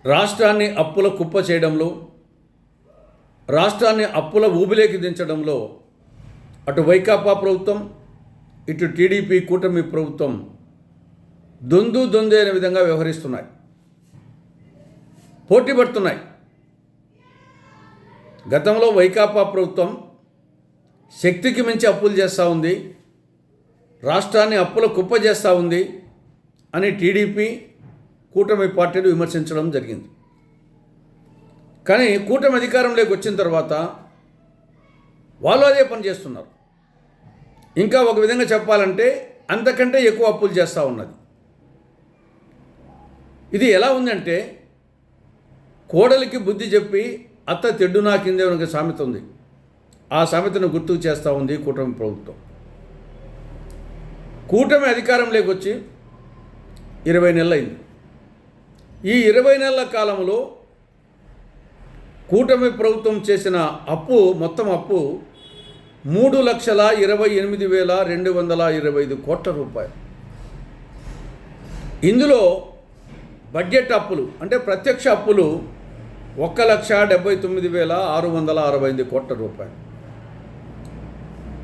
రాష్ట్రాన్ని అప్పుల కుప్ప చేయడంలో, రాష్ట్రాన్ని అప్పుల ఊబిలోకి దించడంలో అటు వైకాపా ప్రభుత్వం, ఇటు టీడీపీ కూటమి ప్రభుత్వం దొందు అనే విధంగా వ్యవహరిస్తున్నాయి, పోటీ పడుతున్నాయి. గతంలో వైకాపా ప్రభుత్వం శక్తికి మించి అప్పులు చేస్తూ ఉంది, రాష్ట్రాన్ని అప్పుల కుప్ప చేస్తూ ఉంది అని టీడీపీ కూటమి పార్టీలు విమర్శించడం జరిగింది. కానీ కూటమి అధికారంలోకి వచ్చిన తర్వాత వాళ్ళు అదే పని చేస్తున్నారు. ఇంకా ఒక విధంగా చెప్పాలంటే అంతకంటే ఎక్కువ అప్పులు చేస్తూ ఉన్నది. ఇది ఎలా ఉందంటే, కోడలికి బుద్ధి చెప్పి అత్త తెడ్డు నాకిందే ఒక సామెత ఉంది. ఆ సామెతను గుర్తుకు చేస్తూ ఉంది కూటమి ప్రభుత్వం. కూటమి అధికారంలోకి వచ్చి 20 నెలలైంది. ఈ 20 నెలల కాలంలో కూటమి ప్రభుత్వం చేసిన మొత్తం అప్పు 3,28,225 కోట్ల రూపాయలు. ఇందులో బడ్జెట్ అప్పులు అంటే ప్రత్యక్ష అప్పులు 1,79,665 కోట్ల రూపాయలు.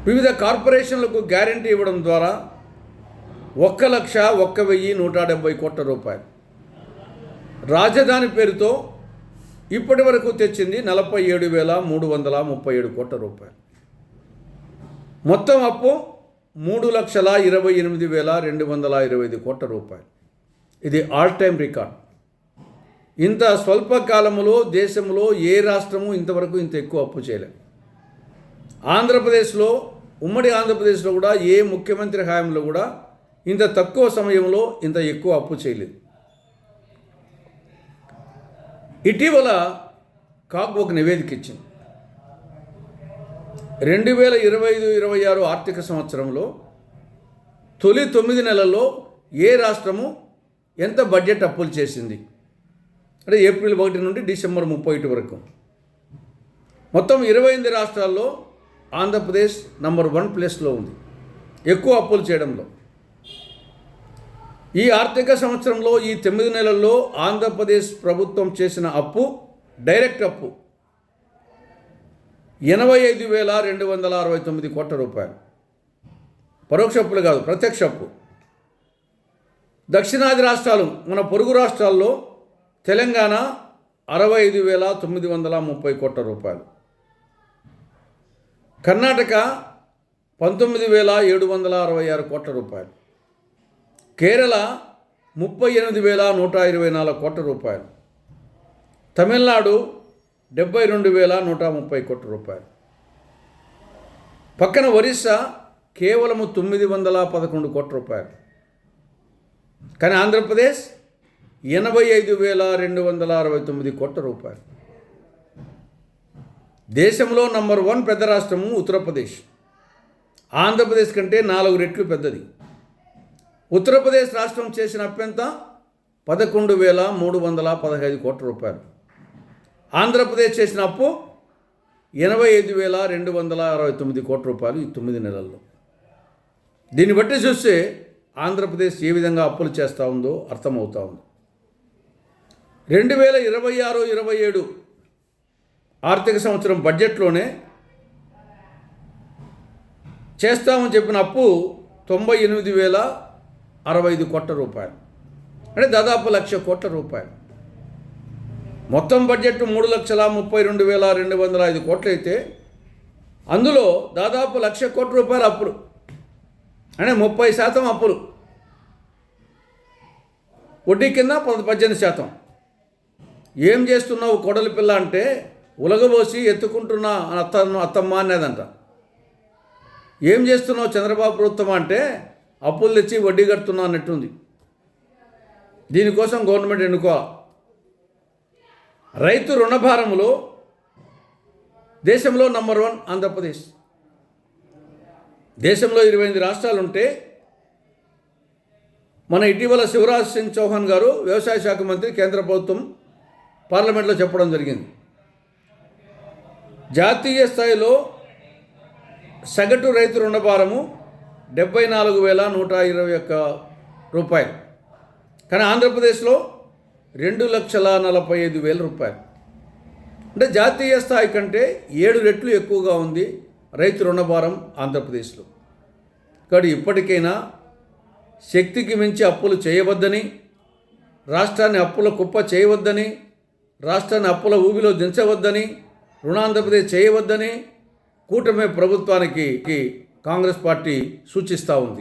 వివిధ కార్పొరేషన్లకు గ్యారంటీ ఇవ్వడం ద్వారా 1,01,170 కోట్ల రూపాయలు. రాజధాని పేరుతో ఇప్పటి వరకు తెచ్చింది 47,337 కోట్ల రూపాయలు. మొత్తం అప్పు 3,28,225 కోట్ల రూపాయలు. ఇది ఆల్ టైమ్ రికార్డ్. ఇంత స్వల్ప కాలంలో దేశంలో ఏ రాష్ట్రము ఇంతవరకు ఇంత ఎక్కువ అప్పు చేయలేదు. ఆంధ్రప్రదేశ్లో, ఉమ్మడి ఆంధ్రప్రదేశ్లో కూడా ఏ ముఖ్యమంత్రి హయాంలో కూడా ఇంత తక్కువ సమయంలో ఇంత ఎక్కువ అప్పు చేయలేదు. ఇటీవల కాగ్ ఒక నివేదిక ఇచ్చింది. 2025-26 ఆర్థిక సంవత్సరంలో తొలి 9 నెలల్లో ఏ రాష్ట్రము ఎంత బడ్జెట్ అప్పులు చేసింది అంటే ఏప్రిల్ 1 నుండి డిసెంబర్ 31 వరకు మొత్తం 28 రాష్ట్రాల్లో ఆంధ్రప్రదేశ్ నంబర్ 1 ప్లేస్లో ఉంది ఎక్కువ అప్పులు చేయడంలో. ఈ ఆర్థిక సంవత్సరంలో ఈ 9 నెలల్లో ఆంధ్రప్రదేశ్ ప్రభుత్వం చేసిన అప్పు, డైరెక్ట్ అప్పు 85,269 కోట్ల రూపాయలు. పరోక్ష అప్పులు కాదు, ప్రత్యక్ష అప్పు. దక్షిణాది రాష్ట్రాలు, మన పొరుగు రాష్ట్రాల్లో తెలంగాణ 65,930 కోట్ల రూపాయలు, కర్ణాటక 19,766 కోట్ల రూపాయలు, కేరళ 38,124 కోట్ల రూపాయలు, తమిళనాడు 72,130 కోట్ల రూపాయలు, పక్కన ఒరిస్సా కేవలం 911 కోట్ల రూపాయలు. కానీ ఆంధ్రప్రదేశ్ 85,269 కోట్ల రూపాయలు. దేశంలో నంబర్ 1 పెద్ద రాష్ట్రము ఉత్తరప్రదేశ్. ఆంధ్రప్రదేశ్ కంటే 4 రెట్లు పెద్దది. ఉత్తరప్రదేశ్ రాష్ట్రం చేసిన అప్పు ఎంత? 11,315 కోట్ల రూపాయలు. ఆంధ్రప్రదేశ్ చేసిన అప్పు 85,269 కోట్ల రూపాయలు ఈ 9 నెలల్లో. దీన్ని బట్టి చూస్తే ఆంధ్రప్రదేశ్ ఏ విధంగా అప్పులు చేస్తూ ఉందో అర్థమవుతా ఉంది. 2026-27 ఆర్థిక సంవత్సరం బడ్జెట్లోనే చేస్తామని చెప్పిన అప్పు 98,065 కోట్ల రూపాయలు, అంటే దాదాపు 1,00,000 కోట్ల రూపాయలు. మొత్తం బడ్జెట్ 3,32,205 కోట్లు అయితే అందులో దాదాపు 1,00,000 కోట్ల రూపాయల అప్పులు, అంటే 30% అప్పులు. వడ్డీ కింద 18%. ఏం చేస్తున్నావు కోడలి పిల్ల అంటే ఉలగబోసి ఎత్తుకుంటున్నా అత్తమ్మ అనేదంట. ఏం చేస్తున్నావు చంద్రబాబు ప్రభుత్వం అంటే అప్పులు తెచ్చి వడ్డీ కడుతున్నా అన్నట్టుంది. దీనికోసం గవర్నమెంట్ ఎన్నుకోవాలి. రైతు రుణభారములో దేశంలో నంబర్ 1 ఆంధ్రప్రదేశ్. దేశంలో 28 రాష్ట్రాలు ఉంటే మన ఇటీవల శివరాజ్ సింగ్ చౌహాన్ గారు, వ్యవసాయ శాఖ మంత్రి, కేంద్ర ప్రభుత్వం పార్లమెంట్లో చెప్పడం జరిగింది. జాతీయ స్థాయిలో సగటు రైతు రుణభారము 74,121 రూపాయలు. కానీ ఆంధ్రప్రదేశ్లో 2,45,000 రూపాయలు. అంటే జాతీయ స్థాయి కంటే 7 రెట్లు ఎక్కువగా ఉంది రైతు రుణభారం ఆంధ్రప్రదేశ్లో. కాబట్టి ఇప్పటికైనా శక్తికి మించి అప్పులు చేయవద్దని, రాష్ట్రాన్ని అప్పుల కుప్ప చేయవద్దని, రాష్ట్రాన్ని అప్పుల ఊబిలో దించవద్దని, రుణాంధ్రప్రదేశ్ చేయవద్దని కూటమి ప్రభుత్వానికి కాంగ్రెస్ పార్టీ సూచిస్తూ ఉంది.